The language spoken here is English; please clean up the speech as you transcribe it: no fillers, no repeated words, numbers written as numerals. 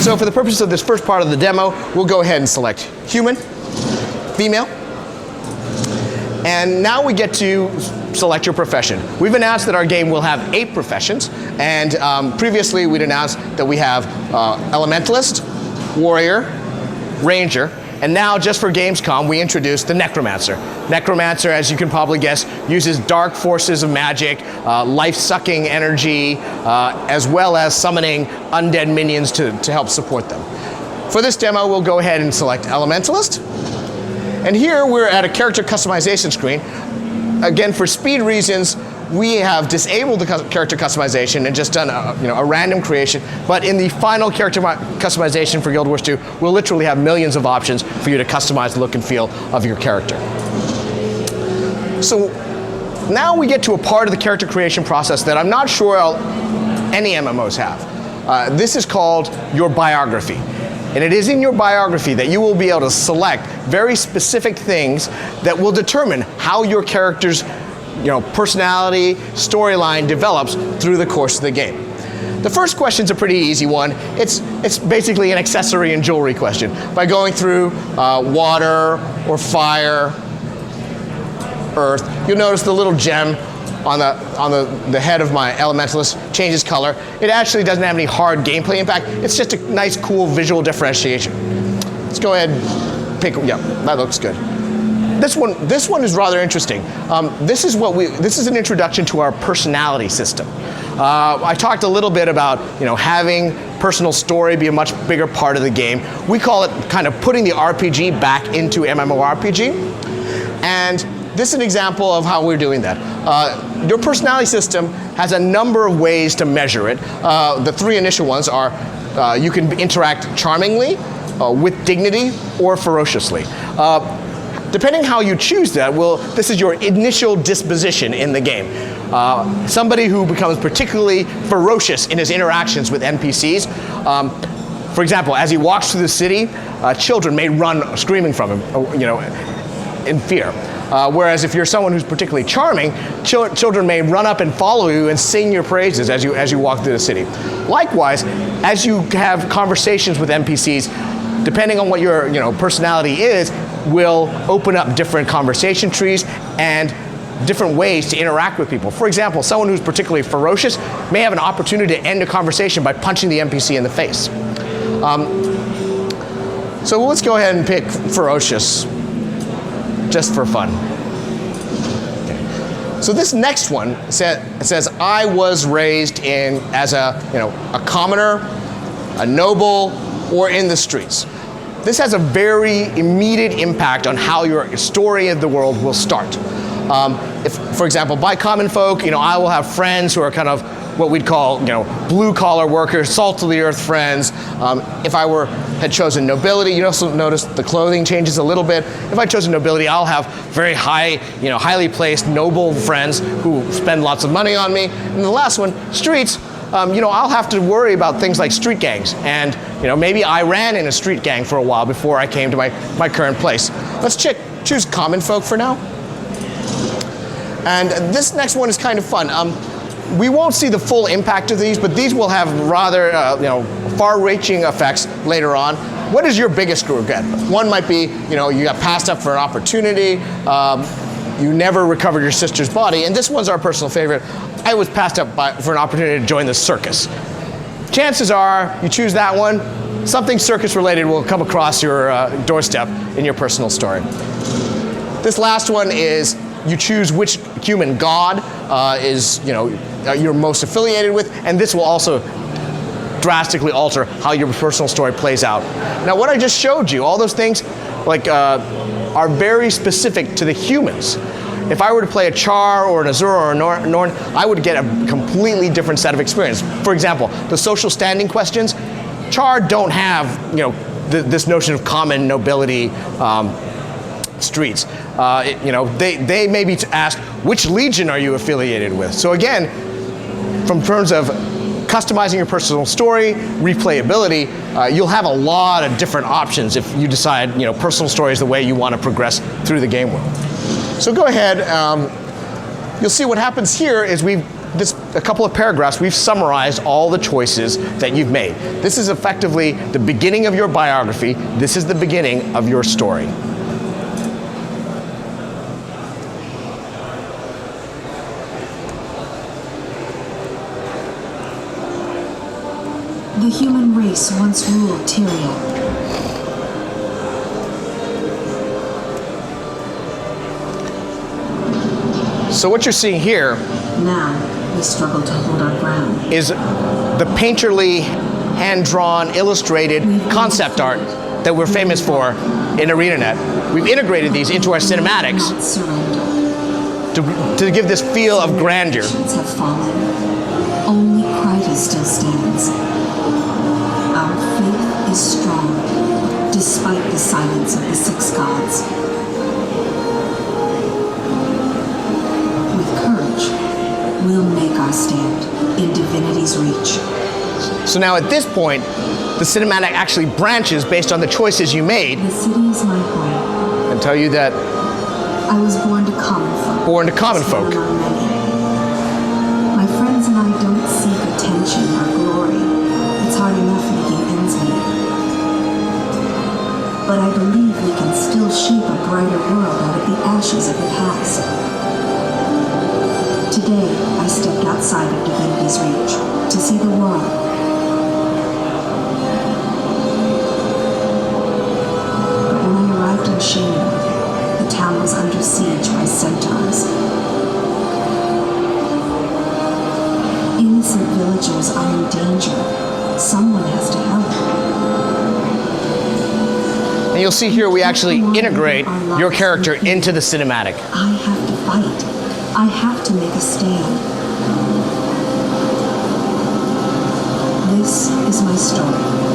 So for the purpose of this first part of the demo, we'll go ahead and select human, female, and now we get to select your profession. We've announced that our game will have 8 professions, and previously we'd announced that we have Elementalist, Warrior, Ranger, and now just for Gamescom we introduced the Necromancer. Necromancer, as you can probably guess, uses dark forces of magic, life-sucking energy, as well as summoning undead minions to help support them. For this demo we'll go ahead and select Elementalist. And here we're at a character customization screen. Again, for speed reasons, we have disabled the character customization and just done a random creation. But in the final character customization for Guild Wars 2, we'll literally have millions of options for you to customize the look and feel of your character. So now we get to a part of the character creation process that I'm not sure any MMOs have. This is called your biography. And it is in your biography that you will be able to select very specific things that will determine how your character's personality, storyline develops through the course of the game. The first question's a pretty easy one. It's basically an accessory and jewelry question. By going through water or fire, earth, you'll notice the little gem on the head of my Elementalist changes color. It actually doesn't have any hard gameplay impact. It's just a nice, cool visual differentiation. Let's go ahead and pick, yeah, that looks good. This one is rather interesting. This is an introduction to our personality system. I talked a little bit about having personal story be a much bigger part of the game. We call it kind of putting the RPG back into MMORPG. And this is an example of how we're doing that. Your personality system has a number of ways to measure it. The 3 initial ones are you can interact charmingly, with dignity, or ferociously. Depending how you choose that, this is your initial disposition in the game. Somebody who becomes particularly ferocious in his interactions with NPCs. For example, as he walks through the city, children may run screaming from him, in fear. Whereas if you're someone who's particularly charming, children may run up and follow you and sing your praises as you walk through the city. Likewise, as you have conversations with NPCs, depending on what your personality is, will open up different conversation trees and different ways to interact with people. For example, someone who's particularly ferocious may have an opportunity to end a conversation by punching the NPC in the face. So let's go ahead and pick ferocious, just for fun. Okay. So this next one says I was raised as a commoner, a noble, or in the streets. This has a very immediate impact on how your story of the world will start. If, for example, by common folk, I will have friends who are kind of what we'd call, blue-collar workers, salt-of-the-earth friends. If I had chosen nobility, you also notice the clothing changes a little bit. If I chose nobility, I'll have very high, highly placed, noble friends who spend lots of money on me. And the last one, streets. I'll have to worry about things like street gangs. And, maybe I ran in a street gang for a while before I came to my current place. Let's choose common folk for now. And this next one is kind of fun. We won't see the full impact of these, but these will have rather, far-reaching effects later on. What is your biggest regret? One might be, you got passed up for an opportunity, you never recovered your sister's body, and this one's our personal favorite. I was passed up for an opportunity to join the circus. Chances are, you choose that one, something circus-related will come across your doorstep in your personal story. This last one is you choose which human god is you're most affiliated with, and this will also drastically alter how your personal story plays out. Now, what I just showed you, all those things, are very specific to the humans. If I were to play a Char or an Azur or a Norn, I would get a completely different set of experience. For example, the social standing questions, Char don't have this notion of common nobility streets. They may be asked, which legion are you affiliated with? So again, from terms of customizing your personal story, replayability, you'll have a lot of different options if you decide personal story is the way you want to progress through the game world. So go ahead. You'll see what happens here is this a couple of paragraphs, we've summarized all the choices that you've made. This is effectively the beginning of your biography. This is the beginning of your story. The human race once ruled Tyria. So what you're seeing here Now, we struggle to hold our ground. is the painterly, hand-drawn, illustrated concept art that we're famous for in ArenaNet. We've integrated these into our cinematics Not surrender. to give this feel of grandeur. Nations have fallen. Only Kryta still stands. Our faith is strong, despite the silence of the six gods. With courage, we'll make our stand in divinity's reach. So now at this point, the cinematic actually branches based on the choices you made The city is my home. and tell you that I was born to common folk. Born to common One folk. among many. My friends and I don't seek attention or glory. It's hard enough making ends meet. But I believe we can still shape a brighter world out of the ashes of the past. Today, I stepped outside of divinity's reach to see the world. But when I arrived in Shane, the town was under siege by centaurs. Innocent villagers are in danger. Someone has to help. and you'll see here we actually integrate your character into the cinematic. I have to fight. I have to make a stand. This is my story.